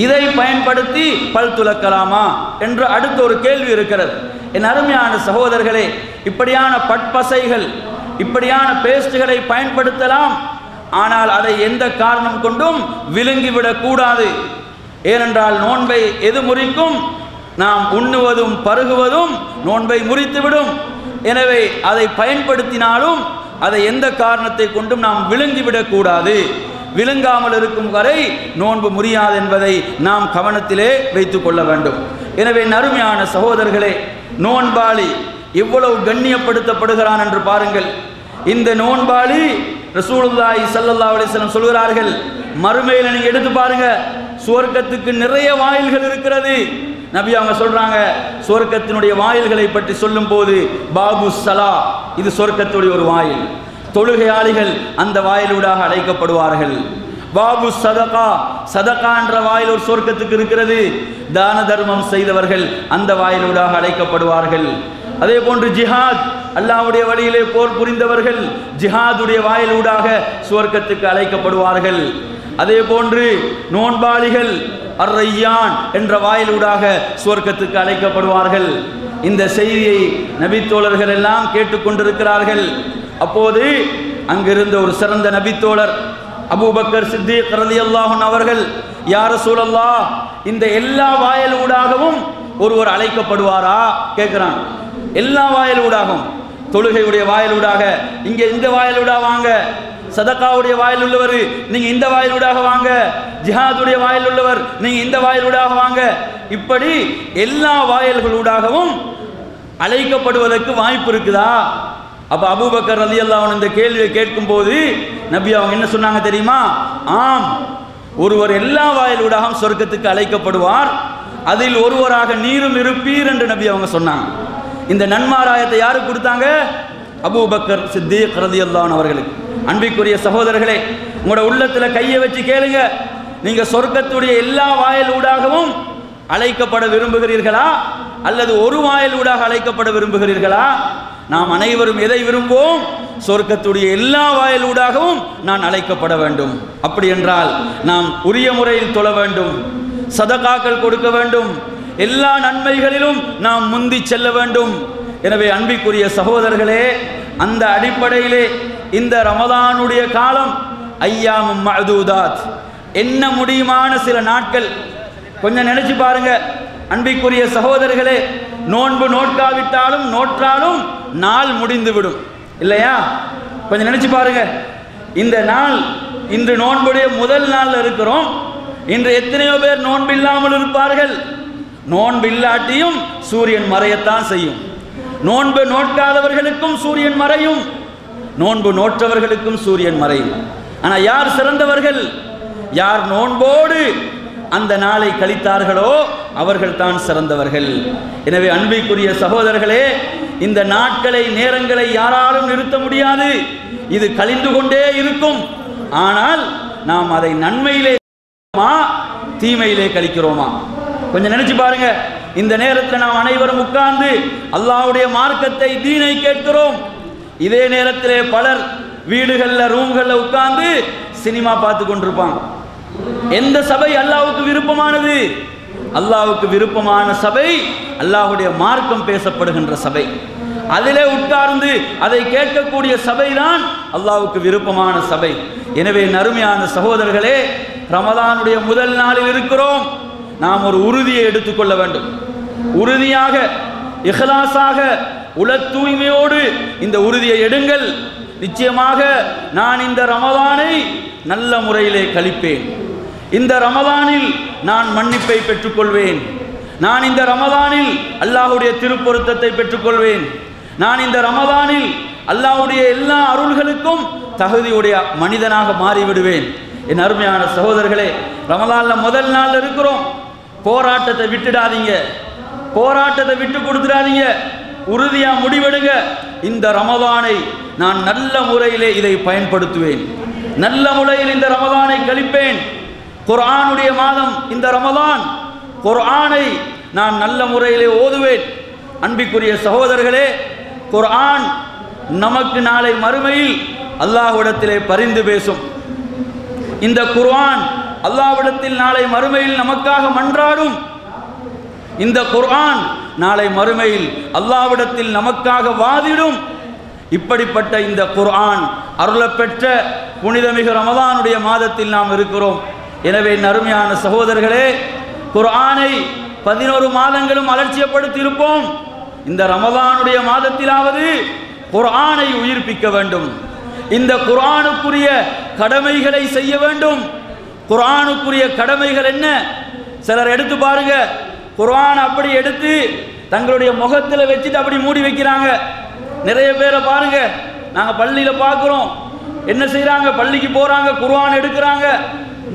இதை பயன்படுத்தி பல் துலக்கலாமா என்று அடுத்த ஒரு கேள்வி இருக்கிறது. என் அருமையான சகோதரர்களே, இப்படியான பட்பசைகள், இப்படியான பேஸ்டுகளை பயன்படுத்தலாம். ஆனால் அதை எந்த காரணம் கொண்டும் விழுங்கிவிடக் கூடாது. ஏனென்றால் நோன்பை எது முறிக்கும்? நாம் உண்ணுவதும் பருகுவதும் நோன்பை முறித்துவிடும். எனவே அதை பயன்படுத்தினாலும் அதை எந்த காரணத்தை கொண்டும் நாம் விழுங்கிவிடக் கூடாது. விழுங்காமல் இருக்கும் வரை நோன்பு முறியாது என்பதை நாம் கவனத்திலே வைத்துக் கொள்ள வேண்டும். எனவே நறுமையான சகோதரர்களே, நோன்பாளி எவ்வளவு கண்ணியப்படுத்தப்படுகிறான் என்று பாருங்கள். இந்த நோன்பாளி ரசூலுல்லாஹி ஸல்லல்லாஹு அலைஹி வஸல்லம் சொல்கிறார்கள், மறுமையில நீங்க எடுத்து பாருங்க, சுவர்க்கத்துக்கு நிறைய வாயில்கள் இருக்கிறது. நபி அவங்க சொல்றாங்க, சுவர்க்கத்தினுடைய வாயில்களை பற்றி சொல்லும் போது பாபு ஸலா, இது சுவர்க்கத்துடைய ஒரு வாயில். தொழுகையாளிகள் அந்த வாயிலூடாக அழைக்கப்படுவார்கள். பாபு சதகா, சதகா என்ற வாயில் ஒரு சொர்க்கத்துக்கு இருக்கிறது. தான தர்மம் செய்தவர்கள் அந்த வாயிலூடாக அழைக்கப்படுவார்கள். அதே போன்று ஜிஹாத், அல்லாஹ்வுடைய வழியிலே போர் புரிந்தவர்கள் ஜிஹாதுடைய வாயிலூடாக சுவர்க்கத்துக்கு அழைக்கப்படுவார்கள். அதே போன்று நோன்பாளிகள் அர்-ரையான் என்ற வாயிலூடாக சுவர்க்கத்துக்கு அழைக்கப்படுவார்கள். இந்த செய்தியை நபித்தோழர்கள் எல்லாம் கேட்டுக்கொண்டிருக்கிறார்கள். அப்போது அங்கிருந்த ஒரு சிறந்த நபித்தோழர் அபூபக்கர் சித்திக் ரலியல்லாஹு அன்ஹு அவர்கள், யா ரசூலல்லாஹ், இந்த எல்லா வாயிலூடாகவும் ஒருவர் அழைக்கப்படுவாரா கேட்கிறான். எல்லா வாயிலூடாகவும், தொழுகையுடைய வாயிலூடாக இங்கே இந்த வாயிலூடாக வாங்க, சதகாவுடைய வாயில் உள்ளவர் நீங்க இந்த வாயிலூடாக வாங்க, ஜிஹாதுடைய வாயில் உள்ளவர் நீங்க இந்த வாயிலூடாக வாங்க, இப்படி எல்லா வாயில்களூடாகவும் அழைக்கப்படுவதற்கு வாய்ப்பு இருக்குதா? அப்ப அபூபக்கர் ரலியல்லாஹு அன்ஹு இந்த கேள்வியை கேட்கும் போது நபி அவங்க என்ன சொன்னாங்க தெரியுமா? ஆம், ஒருவர் எல்லா வாயிலூடாகவும் சொர்க்கத்துக்கு அழைக்கப்படுவார், அதில் ஒருவராக நீரும் இருப்பீர் என்று நபி அவங்க சொன்னாங்க. இந்த நன்மாராயத்தை யாருக்கு கொடுத்தாங்க? அபூபக்கர் சித்திக் ரலியல்லாஹு அன்ஹு அவர்களுக்கு. அன்பிற்குரிய சகோதரர்களே, உங்களோட உள்ளத்துல கையை வச்சு கேளுங்க, நீங்க சொர்க்கத்துடைய எல்லா வாயிலூடாகவும் அழைக்கப்பட விரும்புகிறீர்களா அல்லது ஒரு வாயிலூடாக அழைக்கப்பட விரும்புகிறீர்களா? நாம் அனைவரும் எதை விரும்புவோம்? சொர்க்கத்துடைய எல்லா வாயிலூடாகவும் நான் அழைக்கப்பட வேண்டும். அப்படி என்றால் நாம் உரிய முறையில் தொழ வேண்டும், சதகாக்கள் கொடுக்க வேண்டும், எல்லா நன்மைகளிலும் நாம் முந்தி செல்ல வேண்டும். எனவே அன்பிற்குரிய சகோதரர்களே, அந்த அடிப்படையிலே இந்த ரமதானுடைய காலம் ஐயாமும் மஅதூதாத், என்ன முடியுமான சில நாட்கள். கொஞ்சம் நினைச்சு பாருங்க அன்பிற்குரிய சகோதரர்களே, நோன்பு நோட்காவிட்டாலும் நோற்றாலும் நாள் முடிந்துவிடும் இல்லையா? கொஞ்சம் நினைச்சு பாருங்க, இந்த நாள், இன்று நோன்புடைய முதல் நாள்ல இருக்கிறோம். இன்று எத்தனையோ பேர் நோன்பு இல்லாமல் இருப்பார்கள். நோன்பு இல்லாட்டியும் சூரியன் மறையத்தான் செய்யும். நோன்பு நோட்காதவர்களுக்கும் சூரியன் மறையும், நோன்பு நோற்றவர்களுக்கும் சூரியன் மறையும். ஆனால் யார் சிறந்தவர்கள்? யார் நோன்போடு அந்த நாளை கழித்தார்களோ அவர்கள் தான் சிறந்தவர்கள். எனவே அன்பிற்குரிய சகோதரர்களே, இந்த நாட்களை, நேரங்களை யாராலும் நிறுத்த முடியாது. இது கழிந்து கொண்டே இருக்கும். ஆனால் நாம் அதை நன்மையிலே தீமையிலே கழிக்கிறோமா? கொஞ்சம் நினைச்சு பாருங்க. இந்த நேரத்தில் நாம் அனைவரும் உட்கார்ந்து அல்லாஹ்வுடைய மார்க்கத்தை, தீனை கேட்கிறோம். இதே நேரத்திலே பலர் வீடுகளில், ரூம்களில் உட்கார்ந்து சினிமா பார்த்து கொண்டிருப்பாங்க. எந்த சபை அல்லாஹ்வுக்கு விருப்பமானது? அல்லாஹ்வுக்கு விருப்பமான சபை அல்லாஹ்வுடைய மார்க்கம் பேசப்படுகின்ற சபை. அதிலே உட்கார்ந்து அதை கேட்கக்கூடிய சபைதான் அல்லாஹ்வுக்கு விருப்பமான சபை. எனவே நறுமையான சகோதரர்களே, ரமலானுடைய முதல் நாளில் இருக்கிறோம். நாம் ஒரு உறுதியை எடுத்துக்கொள்ள வேண்டும். உறுதியாக, இஹ்லாஸாக, உள தூய்மையோடு இந்த உறுதியை எடுங்கள். நிச்சயமாக நான் இந்த ரமலானை நல்ல முறையிலே கழிப்பேன். இந்த ரமலானில் நான் மன்னிப்பை பெற்றுக்கொள்வேன். நான் இந்த ரமலானில் அல்லாஹ்வுடைய திருப்பொருத்தத்தை பெற்றுக்கொள்வேன். நான் இந்த ரமலானில் அல்லாஹ்வுடைய எல்லா அருள்களுக்கும் தகுதியுடைய மனிதனாக மாறிவிடுவேன். என் அருமையான சகோதரர்களே, ரமலான்ல முதல் நாள் இருக்கிறோம். போராட்டத்தை விட்டுடாதீங்க, போராட்டத்தை விட்டு கொடுத்துடாதீங்க. உறுதியா முடிவெடுங்க. இந்த ரமலானை நான் நல்ல முறையிலே இதை பயன்படுத்துவேன், நல்ல முறையில் இந்த ரமலானை கழிப்பேன். குர்ஆனுடைய மாதம் இந்த ரமலான், குர்ஆனை நான் நல்ல முறையிலே ஓதுவேன். அன்பிற்குரிய சகோதரர்களே, குர்ஆன் நமக்கு நாளை மறுமையில் அல்லாஹ்விடத்திலே பரிந்து பேசும். இந்த குர்ஆன் அல்லாஹ்விடத்தில் நாளை மறுமையில் நமக்காக மன்றாடும். இந்த குர்ஆன் நாளை மறுமையில் அல்லாஹ்விடத்தில் நமக்காக வாதிடும். இப்படிப்பட்ட இந்த குர்ஆன் அருளப்பெற்ற புனிதமிகு ரமலானுடைய மாதத்தில் நாம் இருக்கிறோம். எனவே நறுமையான சகோதரர்களே, குர்ஆனை 11 மாதங்களும் அலட்சியப்படுத்தி இருப்போம். இந்த ரமலானுடைய மாதத்திலாவது குர்ஆனை உயிர்ப்பிக்க வேண்டும். இந்த குர்ஆனுக்குரிய கடமைகளை செய்ய வேண்டும். குர்ஆனுக்குரிய கடமைகள் என்ன? சிலர் எடுத்து பாருங்க, குர்ஆன் அப்படி எடுத்து தங்களுடைய முகத்தில் வச்சுட்டு அப்படி மூடி வைக்கிறாங்க. நிறைய பேரை பாருங்க, நாங்கள் பள்ளியில் பார்க்குறோம். என்ன செய்கிறாங்க? பள்ளிக்கு போகிறாங்க, குர்ஆன் எடுக்கிறாங்க,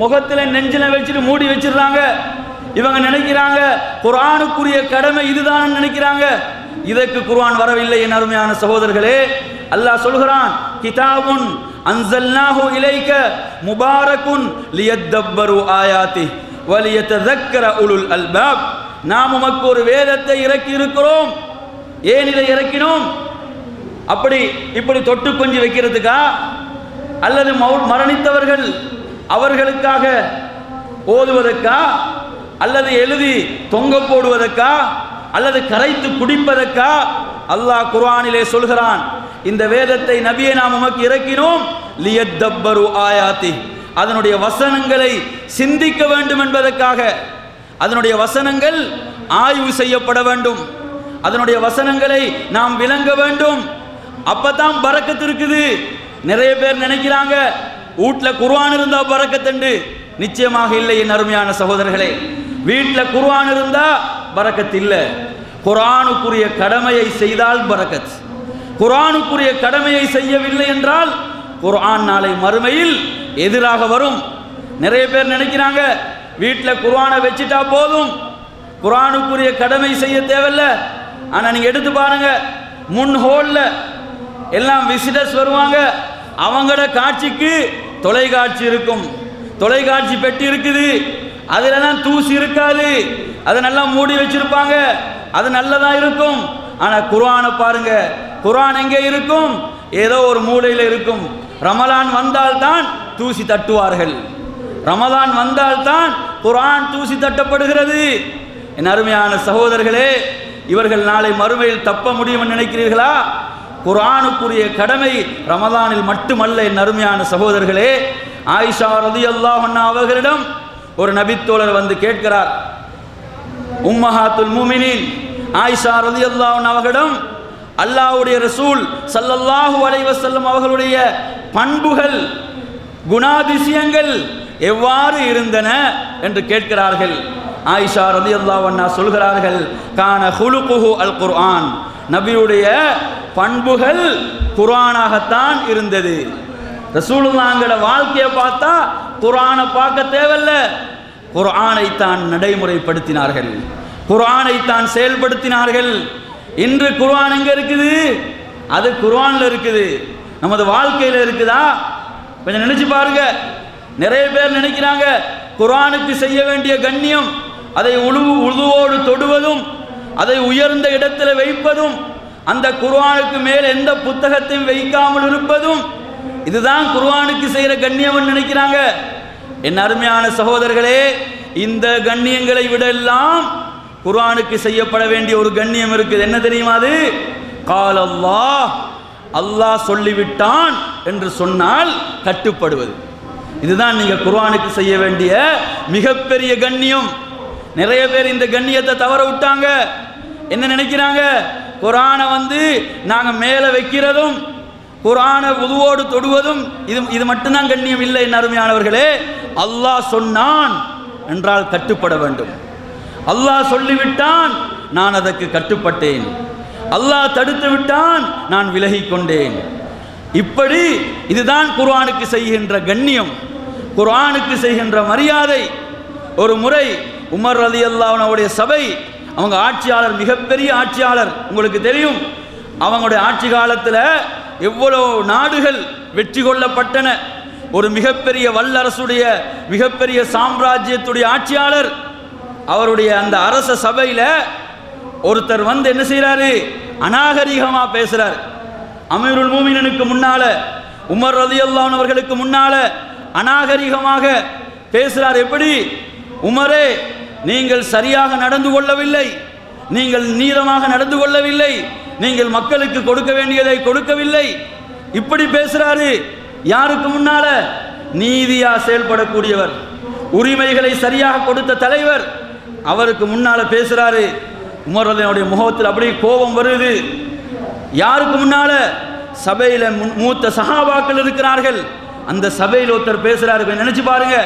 முகத்தில் நெஞ்சில் வச்சுட்டு மூடி வச்சிடுறாங்க. இவங்க நினைக்கிறாங்க குர்ஆனுக்குரிய கடமை இதுதான் நினைக்கிறாங்க. இதற்கு குர்ஆன் வரவில்லை. என் அருமையான சகோதரர்களே, அல்லாஹ் சொல்கிறான், கிதாபுன் அன்ஸல்னாஹு இலைக முபாரக்குன் லியத்தப்பரு ஆயாத்தி வலியதذكر உலுல் அல்பாப். நாம் உமக்கு ஒரு வேதத்தை இறக்கி இருக்கிறோம். ஏன் இதை இறக்கினோம்? அப்படி இப்படி தொட்டு கொஞ்சி வைக்கிறதுக்கா? அல்லது மரணித்தவர்கள் அவர்களுக்காக ஓதுவதற்கா? அல்லது எழுதி தொங்க போடுவதற்கா? அல்லது கரைத்து குடிப்பதற்கா? அல்லாஹ் குர்ஆனிலே சொல்கிறான், இந்த வேதத்தை நபியை நாம் உமக்கு இறக்கினோம் லியத்தப்பரு ஆயாத்தி, அதனுடைய வசனங்களை சிந்திக்க வேண்டும் என்பதற்காக. அதனுடைய வசனங்கள் ஆய்வு செய்யப்பட வேண்டும். அதனுடைய வசனங்களை நாம் விளங்க வேண்டும். அப்பதான் பரக்கத்து இருக்குது. நிறைய பேர் நினைக்கிறாங்க வீட்டில் குர்ஆன் இருந்தா பரக்கத்துண்டு. நிச்சயமாக இல்லை. என் அருமையான சகோதரர்களே, வீட்டில் குர்ஆன் இருந்தா பரக்கத்து இல்லை. குர்ஆனுக்குரிய கடமையை செய்தால் பரக்கத். குர்ஆனுக்குரிய கடமையை செய்யவில்லை என்றால் குர்ஆன் நாளை மறுமையில் எதிராக வரும். நிறைய பேர் நினைக்கிறாங்க வீட்டில் குர்ஆனை வச்சுட்டா போதும், குர்ஆனுக்குரிய கடமை செய்ய தேவையில்லை. ஆனால் நீங்கள் எடுத்து பாருங்க, முன் ஹோல்ல எல்லாம் விசிட்டர்ஸ் வருவாங்க. அவங்களோட காட்சிக்கு தொலைக்காட்சி இருக்கும், தொலைக்காட்சி பெட்டி இருக்குது. அதிலெல்லாம் தூசி இருக்காது, அதை நல்லா மூடி வச்சிருப்பாங்க, அது நல்லதா இருக்கும். ஆனால் குர்ஆனை பாருங்க, குர்ஆன் எங்கே இருக்கும்? ஏதோ ஒரு மூலையில் இருக்கும். ரமலான் வந்தால்தான் தூசி தட்டுவார்கள். ரமலான் வந்தால்தான் குர்ஆன் தூசி தட்டப்படுகிறது. என் அருமையான சகோதரர்களே, இவர்கள் நாளை மறுமையில் தப்ப முடியும் நினைக்கிறீர்களா? குர்ஆனுக்குரிய கடமை ரமலானில் மட்டுமல்ல. என் அருமையான சகோதரர்களே, ஆயிஷா ரலியல்லாஹு அன்ஹா அவர்களிடம் ஒரு நபித்தோழர் வந்து கேட்கிறார். உம்மஹாத்துல் முஃமினீன் ஆயிஷா ரலியல்லாஹு அன்ஹா அவர்களிடம் அல்லாஹ்வுடைய ரசூல் ஸல்லல்லாஹு அலைஹி வஸல்லம் அவர்களுடைய பண்புகள், குணாதிசயங்கள் எவ்வாறு இருந்தன என்று கேட்கிறார்கள். ஆயிஷா ரலியல்லாஹு அன்ஹா சொல்கிறார்கள், கான ஹுலுகுஹு அல் குர்ஆன், நபியுடைய பண்புகள் குர்ஆனாகத்தான் இருந்தது. ரசூலுல்லாஹ்ங்கட வாழ்க்கையை பார்த்தா குர்ஆனை பார்க்க தேவையில்லை. குர்ஆனை தான் நடைமுறைப்படுத்தினார்கள், குர்ஆனை தான் செயல்படுத்தினார்கள். இன்று குர்ஆன் எங்க இருக்குது? அது குர்ஆன்ல இருக்குது, நமது வாழ்க்கையில் இருக்குதா? கொஞ்சம் நினைச்சு பாருங்க. நிறைய பேர் நினைக்கிறாங்க குர்ஆனுக்கு செய்ய வேண்டிய கண்ணியம், அதை உழுவோடு தொடுவதும், அதை உயர்ந்த இடத்தில் வைப்பதும், அந்த குர்ஆனுக்கு மேல் எந்த புத்தகத்தையும் வைக்காமல் இருப்பதும், இதுதான் குர்ஆனுக்கு செய்கிற கண்ணியம் நினைக்கிறாங்க. என் அருமையான சகோதரர்களே, இந்த கண்ணியங்களை விட எல்லாம் குர்ஆனுக்கு செய்யப்பட வேண்டிய ஒரு கண்ணியம் இருக்குது. என்ன தெரியுமா? அது கால் அல்லாஹ் சொல்லிவிட்டான் என்று சொன்னால் கட்டுப்படுவது. இதுதான் நீங்க குர்ஆனுக்கு செய்ய வேண்டிய மிகப்பெரிய கண்ணியம். நிறைய பேர் இந்த கண்ணியத்தை தவற விட்டாங்க. என்ன நினைக்கிறாங்க? குர்ஆனை நாங்க மேலே வைக்கிறதும் குர்ஆனை உதுவோடு தொடுவதும் இது மட்டும்தான் கண்ணியம். இல்லை என் அருமையானவர்களே, அல்லாஹ் சொன்னான் என்றால் கட்டுப்பட வேண்டும். அல்லாஹ் சொல்லிவிட்டான், நான் அதற்கு கட்டுப்பட்டேன். அல்லாஹ் தடுத்து விட்டான், நான் விலகி கொண்டேன். இப்படி இதுதான் குர்ஆனுக்கு செய்கின்ற கண்ணியம், குர்ஆனுக்கு செய்கின்ற மரியாதை. ஒரு முறை உமர் ரலியல்லாஹு அன்ஹுடைய சபை, அவங்க ஆட்சியாளர், மிகப்பெரிய ஆட்சியாளர், உங்களுக்கு தெரியும். அவங்களுடைய ஆட்சி காலத்தில் எவ்வளோ நாடுகள் வெற்றி கொள்ளப்பட்டன. ஒரு மிகப்பெரிய வல்லரசுடைய மிகப்பெரிய சாம்ராஜ்யத்துடைய ஆட்சியாளர். அவருடைய அந்த அரச சபையில் ஒருத்தர் என்ன செய்கிறாரு? அநாகரிகமாக பேசுகிறார். அமீருல் மூமினுக்கு முன்னால, உமர் ரலியல்லாஹு அன்ஹு அவர்களுக்கு முன்னால அநாகரிகமாக பேசுகிறார். எப்படி? உமரே, நீங்கள் சரியாக நடந்து கொள்ளவில்லை, நீங்கள் நீளமாக நடந்து கொள்ளவில்லை, நீங்கள் மக்களுக்கு கொடுக்க வேண்டியதை கொடுக்கவில்லை. இப்படி பேசுறாரு. யாருக்கு முன்னால? நீதியா செயல்படக்கூடியவர், உரிமைகளை சரியாக கொடுத்த தலைவர், அவருக்கு முன்னால பேசுறாரு. உமர் ரலியல்லாஹு முகத்தில் அப்படியே கோபம் வருது. யாருக்கு முன்னால? சபையில் மூத்த சஹாபாக்கள் இருக்கிறார்கள். அந்த சபையில் ஒருத்தர் பேசுறாரு. நினைச்சு பாருங்க,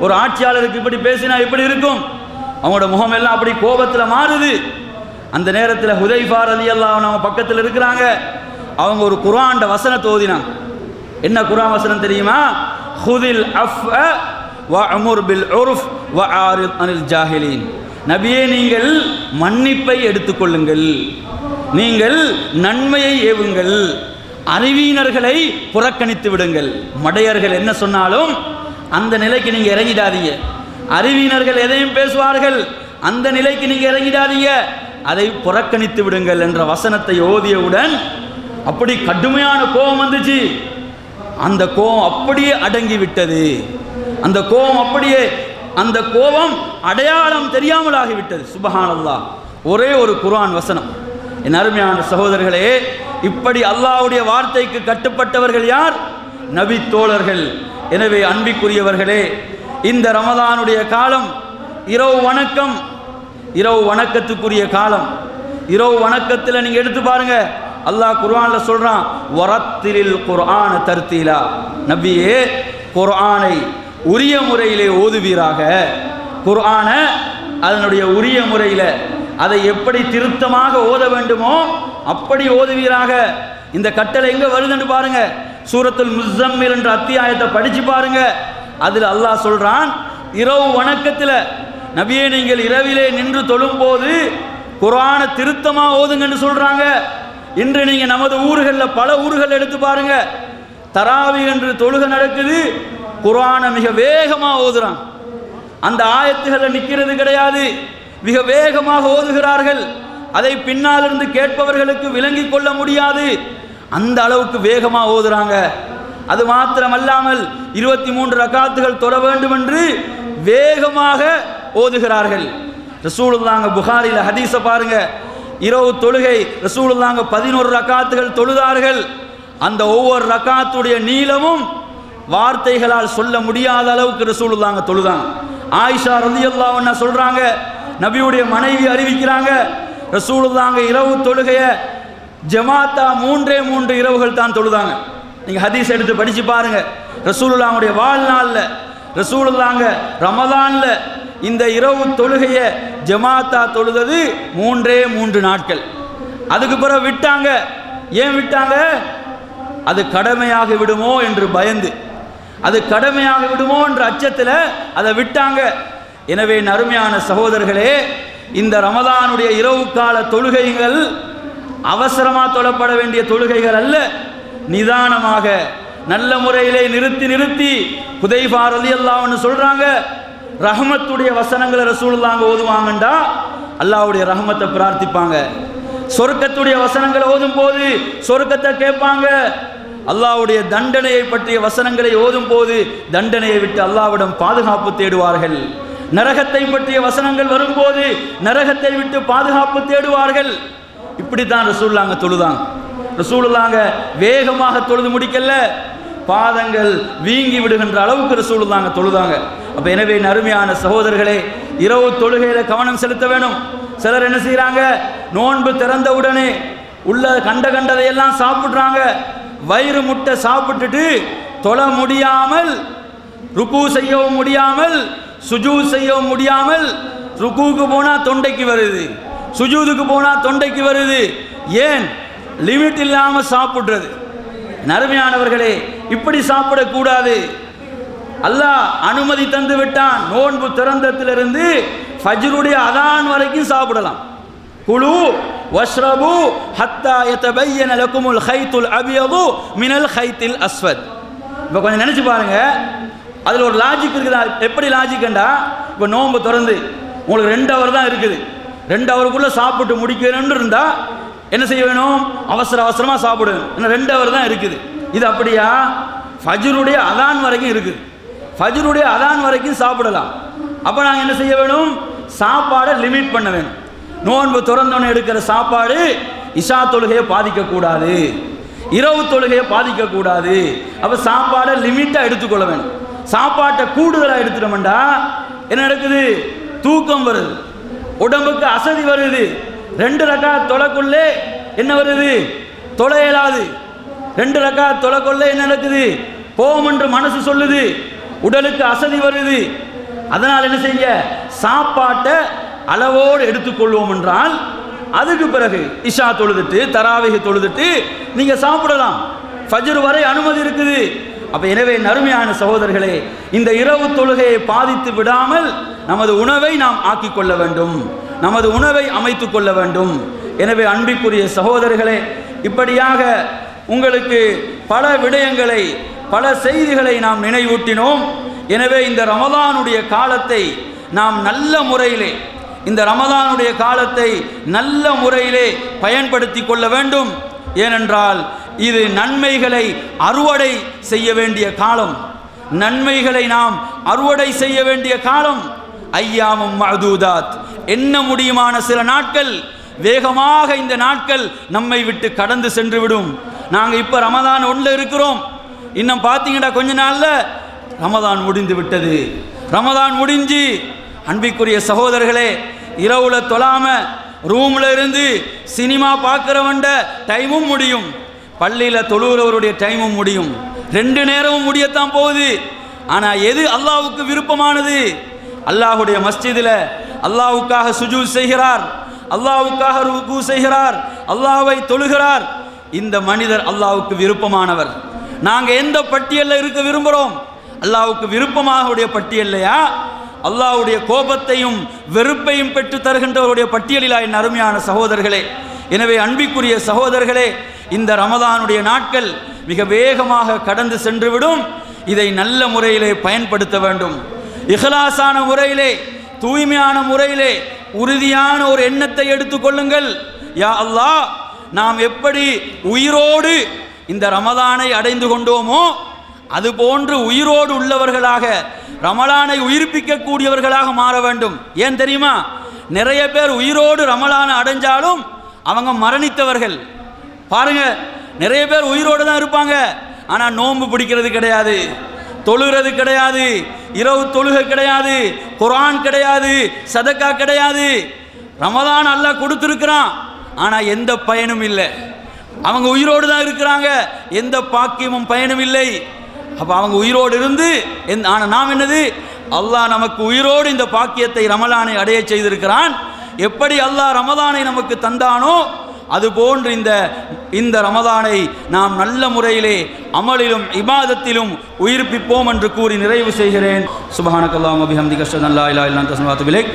ஒரு ஆட்சியாளருக்கு இப்படி பேசினா எப்படி இருக்கும்? அவங்களோட முகம் எல்லாம் அப்படி கோபத்தில் மாறுது. அந்த நேரத்தில் ஹுதைஃபா ரலியல்லாஹு அன்ஹு பக்கத்தில் இருக்கிறாங்க. அவங்க ஒரு குர்ஆன் வசனத்தை ஓதினாங்க. என்ன குர்ஆன் வசனம் தெரியுமா? ஹுதில் அஃவ வஅமுர் பில் உர்ஃப் வஆரித் அனில் ஜாஹிலீன். நபியே, நீங்கள் மன்னிப்பை எடுத்துக்கொள்ளுங்கள், நீங்கள் நன்மையை ஏவுங்கள், அறிவீனர்களை புறக்கணித்து விடுங்கள். மடையர்கள் என்ன சொன்னாலும் அந்த நிலைக்கு நீங்க இறங்கிடாதீங்க. அறிவீனர்கள் எதையும் பேசுவார்கள், அந்த நிலைக்கு நீங்க இறங்கிடாதீங்க, அதை புறக்கணித்து விடுங்கள் என்ற வசனத்தை ஓதியவுடன் அப்படி கடுமையான கோபம் வந்துச்சு. அந்த கோபம் அப்படியே அடங்கி விட்டது. அந்த கோபம் அப்படியே, அந்த கோபம் அடையாளம் தெரியாமல் ஆகிவிட்டது. சுப்ஹானல்லாஹ். ஒரே ஒரு குர்ஆன் வசனம். என் அருமையான சகோதரர்களே, இப்படி அல்லாஹ்வுடைய வார்த்தைக்கு கட்டுப்பட்டவர்கள் யார்? நபி தோழர்கள். எனவே அன்பிற்குரியவர்களே, இந்த ரமதானுடைய காலம் இரவு வணக்கம், இரவு வணக்கத்துக்குரிய காலம். இரவு வணக்கத்தில் நீங்க எடுத்து பாருங்க, அல்லாஹ் குர்ஆன்ல சொல்றான், வரத்திலில் குர்ஆன தர்தீலா. நபியே, குர்ஆனை உரிய முறையிலே ஓதுவீராக. குர்ஆனை அதனுடைய உரிய முறையில், அதை எப்படி திருத்தமாக ஓத வேண்டுமோ அப்படி ஓதுவீராக. இந்த கட்டளை எங்க வருதுன்னு பாருங்க. சூரத்துல் முஸம்மில் என்ற அத்தியாயத்தை படிச்சு பாருங்க. அதில் அல்லாஹ் சொல்றான், இரவு வணக்கத்தில் நபியே, நீங்கள் இரவிலே நின்று தொழும்போது குர்ஆனை திருத்தமா ஓதுங்கன்னு சொல்றாங்க. இன்று நீங்க நமது ஊர்களில் பல ஊர்கள் எடுத்து பாருங்க, தராவி என்று தொழுகை நடக்குது, குர்ஆனை மிக வேகமா ஓதுறான். அந்த ஆயத்துகளில் நிற்கிறது கிடையாது, மிக வேகமாக ஓதுகிறார்கள். அதை பின்னால் இருந்து கேட்பவர்களுக்கு விளங்கிக் கொள்ள முடியாது, அந்த அளவுக்கு வேகமாக ஓதுறாங்க. அது மாத்திரமல்லாமல் 23 ரக்காத்துகள் தொழ வேண்டும் என்று வேகமாக ஓதுகிறார்கள். ரசூலுல்லாஹ் புகாரில ஹதீஸ பாருங்க, இரவு தொழுகை ரசூலுல்லாஹ் 11 ரக்காத்துகள் தொழுதார்கள். அந்த ஒவ்வொரு ரக்காத்துடைய நீளமும் வார்த்தைகளால் சொல்ல முடியாத அளவுக்கு ரசூலுல்லாஹ் தொழுதாங்க. ஆயிஷா ரலியல்லாஹு அன்ஹா சொல்றாங்க, நபியுடைய மனைவி அறிவிக்கிறாங்க, ரசூலுல்லாஹ் இரவு தொழுகைய ஜமாத்தா 3 இரவுகள் தான் தொழுதாங்க. நீங்க ஹதீஸ் எடுத்து படிச்சு பாருங்க. ரசூலுல்லாஹ்வுடைய வாழ்நாளில், ரசூலுல்லாஹ் ரமதான்ல இந்த இரவு தொழுகைய ஜமாத்தா தொழுதது 3 நாட்கள். அதுக்கு பிறகு விட்டாங்க. ஏன் விட்டாங்க? அது கடமையாகி விடுமோ என்று பயந்து, அது கடமையாகி விடுமோ என்ற அச்சத்தில் அதை விட்டாங்க. எனவே அருமையான சகோதரர்களே, இந்த ரமதானுடைய இரவு கால தொழுகைகள் அவசரமாக தொழப்பட வேண்டிய தொழுகைகள் அல்ல. நிதானமாக நல்ல முறையிலே நிறுத்தி ஹுதைஃபா ரலியல்லாஹு அன்ஹு சொல்றாங்க, ரஹமத்துடைய வசனங்களை ரசூலுல்லாஹ் ஓதுவாங்கண்டா அல்லாஹ்வுடைய ரஹமத்தை பிரார்த்திப்பாங்க. சொர்க்கத்துடைய வசனங்களை ஓதும் போது சொர்க்கத்தை கேட்பாங்க. அல்லாஹ்வுடைய தண்டனையை பற்றிய வசனங்களை ஓதும் போது தண்டனையை விட்டு அல்லாஹ்விடம் பாதுகாப்பு தேடுவார்கள். நரகத்தை பற்றிய வசனங்கள் வரும்போது நரகத்தை விட்டு பாதுகாப்பு தேடுவார்கள். இப்படித்தான் ரசூலுல்லாஹ் தொழுதாங்க. ரசூலுல்லாஹ் வேகமாக தொழுது முடிக்கல, பாதங்கள் வீங்கி விடுகின்ற அளவுக்கு ரசூலுல்லாஹ் தொழுதாங்க. அப்ப எனவே அருமையான சகோதரர்களே, இரவு தொழுகையில கவனம் செலுத்த வேணும். சிலர் என்ன செய்யறாங்க, நோன்பு திறந்த உடனே உள்ள கண்டதையெல்லாம் சாப்பிடுறாங்க. வயிறு முட்டை சாப்பிட்டுட்டு தொழ முடியாமல், ருக்கு செய்யவும் முடியாமல், சுஜூத் செய்யவும் முடியாமல், ருக்குவுக்கு போனா தொண்டைக்கு வருது, சுஜூதுக்கு போனா தொண்டைக்கு வருது. ஏன்? லிமிட் இல்லாம சாப்பிடுறது. அருமையானவர்களே, இப்படி சாப்பிடக்கூடாது. அல்லாஹ் அனுமதி தந்து விட்டான். நோன்பு திறந்ததிலிருந்து ஃபஜ்ருடைய அதான் வரைக்கும் சாப்பிடலாம். குலு வஷ்ரபு ஹத்தா யதபையன லகுமுல் கைத்துல் அபியது மினல் கைத்தில் அஸ்வத். இப்போ கொஞ்சம் நினைச்சு பாருங்க, அதில் ஒரு லாஜிக் இருக்குதா? எப்படி லாஜிக்ண்டா, இப்போ நோன்பு திறந்து உங்களுக்கு 2 ஹவர் தான் இருக்குது, 2 ஹவருக்குள்ளே சாப்பிட்டு முடிக்கணும்னு இருந்தால் என்ன செய்ய வேணும்? அவசரமாக சாப்பிடணும். இன்னும் 2 ஹவர் தான் இருக்குது. இது அப்படியா? ஃபஜ்ருடைய அதான் வரைக்கும் இருக்குது. ஃபஜ்ருடைய அதான் வரைக்கும் சாப்பிடலாம். அப்போ நாங்கள் என்ன செய்ய வேணும்? சாப்பாடை லிமிட் பண்ண வேணும். நோன்பு திறந்தோன்னு எடுக்கிற சாப்பாடு இஷா தொழுகையை பாதிக்கக்கூடாது, இரவு தொழுகையை பாதிக்கக்கூடாது. அப்போ சாப்பாடை லிமிட்டாக எடுத்துக்கொள்ள வேணும். சாப்பாட்டை கூடுதலாக எடுத்துட்டோம்டா என்ன நடக்குது? தூக்கம் வருது, உடம்புக்கு அசதி வருது. 2 ரக்காத் தொலைக்குள்ளே என்ன வருது? தொலை இயலாது. 2 ரக்காத் தொலைக்குள்ளே என்ன நடக்குது? போம் என்று மனசு சொல்லுது, உடலுக்கு அசதி வருது. அதனால் என்ன செய்ய? சாப்பாட்டை அளவோடு எடுத்துக்கொள்வோம் என்றால் அதுக்கு பிறகு இஷா தொழுதுட்டு தராவிஹ் தொழுதுட்டு நீங்க சாப்பிடலாம். ஃபஜ்ர் வரை அனுமதி இருக்குது. அப்ப எனவே அருமையான சகோதரர்களே, இந்த இரவு தொழுகையை பாதித்து விடாமல் நமது உணவை நாம் ஆக்கிக் கொள்ள வேண்டும், நமது உணவை அமைத்துக் கொள்ள வேண்டும். எனவே அன்பிற்குரிய சகோதரர்களே, இப்படியாக உங்களுக்கு பல விடயங்களை, பல செய்திகளை நாம் நினைவூட்டினோம். எனவே இந்த ரமலானுடைய காலத்தை நாம் நல்ல முறையிலே, இந்த ரமலானுடைய காலத்தை நல்ல முறையிலே பயன்படுத்தி கொள்ள வேண்டும். ஏனென்றால் இது நன்மைகளை அறுவடை செய்ய வேண்டிய காலம், நன்மைகளை நாம் அறுவடை செய்ய வேண்டிய காலம். ஐயாமும் மஅதூதாத், எண்ண முடியுமான சில நாட்கள், வேகமாக இந்த நாட்கள் நம்மை விட்டு கடந்து சென்று விடும். நாங்கள் இப்போ ரமலான் 1 இருக்கிறோம். இன்னும் பார்த்தீங்கன்னா கொஞ்ச நாளில் ரமலான் முடிந்து விட்டது. ரமலான் முடிஞ்சு அன்பிற்குரிய சகோதரர்களே, இரவுல தொழாம ரூம்ல இருந்து சினிமா பார்க்கிறவண்ட டைமும் முடியும், பள்ளியில் தொழுகிறவருடைய டைமும் முடியும். 2 நேரமும் முடியத்தான் போகுது. ஆனால் எது அல்லாஹ்வுக்கு விருப்பமானது? அல்லாஹ்வுடைய மஸ்ஜிதில் அல்லாஹ்வுக்காக சுஜூத் செய்கிறார், அல்லாஹ்வுக்காக ருக்கு செய்கிறார், அல்லாஹ்வை தொழுகிறார். இந்த மனிதர் அல்லாஹ்வுக்கு விருப்பமானவர். நாங்கள் எந்த பட்டியலில் இருக்க விரும்புகிறோம்? அல்லாஹ்வுக்கு விருப்பமாகவுடைய பட்டியல்லையா, அல்லாஹ்வுடைய கோபத்தையும் வெறுப்பையும் பெற்று தருகின்றவருடைய பட்டியலிலா? என் அருமையான சகோதரர்களே, எனவே அன்பிற்குரிய சகோதரர்களே, இந்த ரமலானுடைய நாட்கள் மிக வேகமாக கடந்து சென்றுவிடும். இதை நல்ல முறையிலே பயன்படுத்த வேண்டும். இஹ்லாஸான முறையிலே, தூய்மையான முறையிலே, உறுதியான ஒரு எண்ணத்தை எடுத்துக்கொள்ளுங்கள். யா அல்லாஹ், நாம் எப்படி உயிரோடு இந்த ரமலானை அடைந்து கொண்டோமோ அதுபோன்று உயிரோடு உள்ளவர்களாக ரமலானை உயிர்ப்பிக்கக்கூடியவர்களாக மாற வேண்டும். ஏன் தெரியுமா? நிறைய பேர் உயிரோடு ரமலானை அடைஞ்சாலும் அவங்க மரணித்தவர்கள். பாருங்க, நிறைய பேர் உயிரோடு தான் இருப்பாங்க, ஆனால் நோன்பு பிடிக்கிறது கிடையாது, தொழுகிறது கிடையாது, இரவு தொழுகை கிடையாது, குர்ஆன் கிடையாது, சதக்கா கிடையாது. ரமலான் அல்லாஹ் கொடுத்துருக்கிறான், ஆனால் எந்த பயனும் இல்லை. அவங்க உயிரோடு தான் இருக்கிறாங்க, எந்த பாக்கியமும் பயனும் இல்லை. அப்போ அவங்க உயிரோடு இருந்து ஆனால் நாம் என்னது? அல்லாஹ் நமக்கு உயிரோடு இந்த பாக்கியத்தை ரமலானை அடைய செய்திருக்கிறான். எப்படி அல்லாஹ் ரமலானை நமக்கு தந்தானோ அதுபோன்று இந்த ரமலானை நாம் நல்ல முறையிலே அமலிலும் இபாதத்திலும் உயிர்ப்பிப்போம் என்று கூறி நிறைவு செய்கிறேன். சுப்ஹானக்கல்லாஹு வ பிஹம்திக அஷ்ஹது அன் லா இலாஹா இல்லா அன்த அஸ்தக்ஃபிருக வ அத்தூபு இலைக்.